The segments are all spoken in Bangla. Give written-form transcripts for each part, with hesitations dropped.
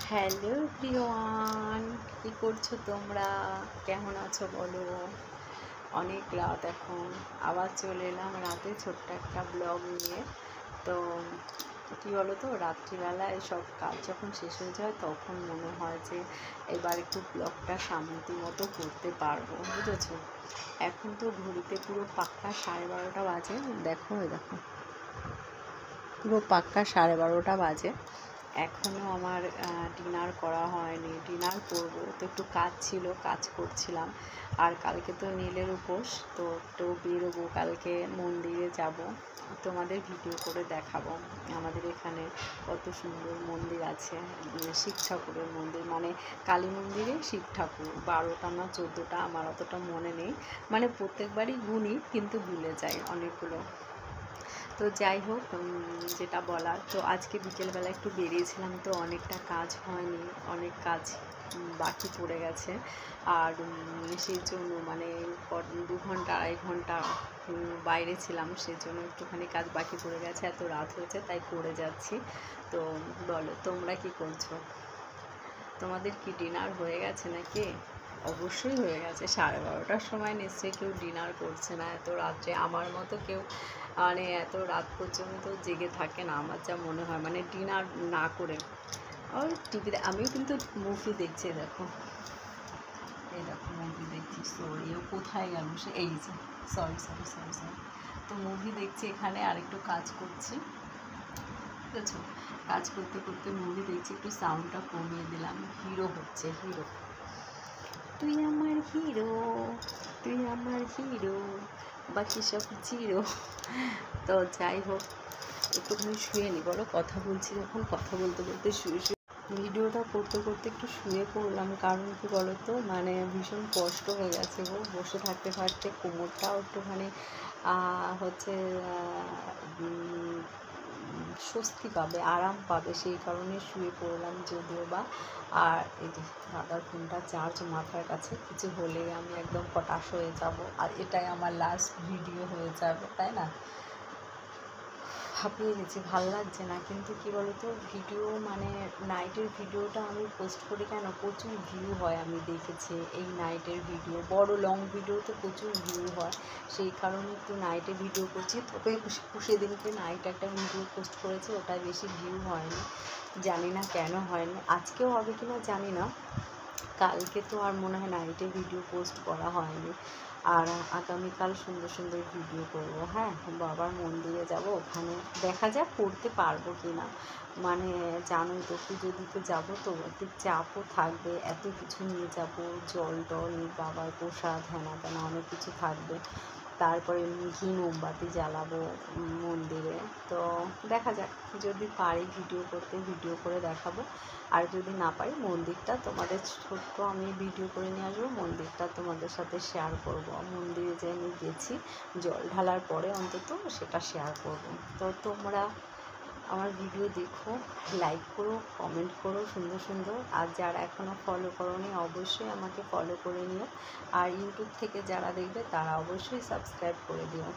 হ্যালো এভরিওয়ান, কী করছো তোমরা? কেমন আছো বলো? অনেক রাত এখন, আবার চলে এলাম রাতে ছোট্ট একটা ব্লগ নিয়ে। তো কী বলো তো, রাত্রিবেলায় সব কাজ যখন শেষ হয়ে যায় তখন মনে হয় যে এবার একটু ব্লগটা শান্তি মতো করতে পারবো, বুঝেছো? এখন তো ঘড়িতে পুরো পাক্কা 12:30 বাজে। দেখো দেখো, পুরো পাক্কা 12:30 বাজে। এখনও আমার ডিনার করা হয়নি, ডিনার করবো। তো একটু কাজ ছিল, কাজ করছিলাম। আর কালকে তো নীলের উপোস, তো একটু বেরোবো, কালকে মন্দিরে যাব, তোমাদের ভিডিও করে দেখাবো। আমাদের এখানে কত সুন্দর মন্দির আছে, শিব ঠাকুরের মন্দির, মানে কালী মন্দিরে শিব ঠাকুর 12টা না 14টা, আমার অতটা মনে নেই, মানে প্রত্যেকবারই গুনি কিন্তু ভুলে যাই অনেকগুলো। তো যাই হোক, যেটা বলার, তো আজকে বিকেলবেলা একটু বেরিয়েছিলাম, তো অনেকটা কাজ হয়নি, অনেক কাজ বাকি পড়ে গেছে। আর সেই জন্য মানে 2 ঘন্টা 2.5 ঘন্টা বাইরে ছিলাম, সেই জন্য একটুখানি কাজ বাকি পড়ে গেছে, এত রাত হয়েছে তাই করে যাচ্ছি। তো বলো, তোমরা কি করছো? তোমাদের কি ডিনার হয়ে গেছে নাকি? অবশ্যই হয়ে গেছে, 12:30টার সময় নিশ্চয়ই কেউ ডিনার করছে না এত রাত্রে। আমার মতো কেউ মানে এত রাত পর্যন্ত জেগে থাকে না, আমার যা মনে হয়, মানে ডিনার না করে। ওই টিভিতে আমিও কিন্তু মুভি দেখছি, দেখো এই দেখো মুভি দেখছি। সরি, ও কোথায় গেল সে, এই যে, সরি সরি সরি সরি। তো মুভি দেখছি এখানে, আর একটু কাজ করছি, বুঝেছো? কাজ করতে করতে মুভি দেখছি, একটু সাউন্ডটা কমিয়ে দিলাম। হিরো হচ্ছে, হিরো। তুই আমার হিরো, তুই আমার হিরো, বাকি সব জিরো। তো যাই হোক, একটুখানি শুয়ে নি, বলো, কথা বলছি যখন, কথা বলতে বলতে শুয়ে শুয়ে ভিডিওটা করতে করতে একটু শুয়ে পড়লাম। কারণ কি বলো তো, মানে ভীষণ কষ্ট হয়ে গেছে গো, বসে থাকতে থাকতে কোমরটাও একটুখানি হচ্ছে স্বস্তি পাবে, আরাম পাবে, সেই কারণে শুয়ে পড়লাম যদিও বা। আর এই যে দাদার ফোনটা চার্জ মাথার কাছে, কিছু হলেই আমি একদম হতাশ হয়ে যাব, আর এটাই আমার লাস্ট ভিডিও হয়ে যাবে, তাই না? হাঁপিয়ে গেছি, ভাল লাগছে না। কিন্তু কি বলতো, ভিডিও মানে নাইটের ভিডিওটা আমি পোস্ট করি কেন, প্রচুর ভিউ হয়, আমি দেখেছি এই নাইটের ভিডিও, বড় লং ভিডিওতে প্রচুর ভিউ হয়, সেই কারণে একটু নাইটে ভিডিও করছি। তবে সেদিনকে নাইট একটা ভিডিও পোস্ট করেছে, ওটা বেশি ভিউ হয়নি, জানি না কেন হয়নি, আজকেও হবে কিনা জানি না। কালকে তো আর মনে হয় নাইটে ভিডিও পোস্ট করা হয়নি। আর আগামীকাল সুন্দর সুন্দর ভিডিও করব। হ্যাঁ, বাবার মন্দিরে যাব, ওখানে দেখা যাক করতে পারবো কি না। মানে জানোই তো, পুজো দিতে যাবো, তো একটু চাপও থাকবে, এত কিছু নিয়ে যাব, জল টল, বাবার প্রসাদ, হেনা তেনা অনেক কিছু থাকবে। তারপরে ঘি মোমবাতি জ্বালাবো মন্দিরে। তো দেখা যাক, যদি পারি ভিডিও করতে ভিডিও করে দেখাবো, আর যদি না পারি মন্দিরটা তোমাদের ছোট্ট আমি ভিডিও করে নিয়ে আসবো, মন্দিরটা তোমাদের সাথে শেয়ার করব। মন্দিরে যে আমি গেছি জল ঢালার পরে অন্তত সেটা শেয়ার করব। তো তোমরা আমার ভিডিও দেখো, লাইক করো, কমেন্ট করো সুন্দর সুন্দর। আর যারা এখনও ফলো করোনি অবশ্যই আমাকে ফলো করে নিও। আর ইউটিউব থেকে যারা দেখবে তারা অবশ্যই সাবস্ক্রাইব করে দিও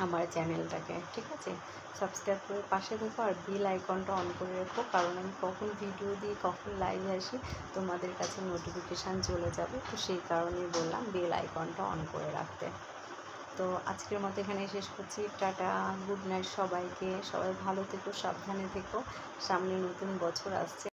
আমার চ্যানেলটাকে, ঠিক আছে? সাবস্ক্রাইব করে পাশে দেখো, আর বেল আইকনটা অন করে রেখো, কারণ আমি কখন ভিডিও দিই, কখন লাইভে আসি, তোমাদের কাছে নোটিফিকেশান চলে যাবে। তো সেই কারণেই বললাম বেল আইকনটা অন করে রাখতে। তো আজকের মতো এখানে শেষ করছি, টাটা, গুড নাইট সবাইকে, সবাই ভালো থেকো, সাবধানে থেকো, সামনে নতুন বছর আসছে।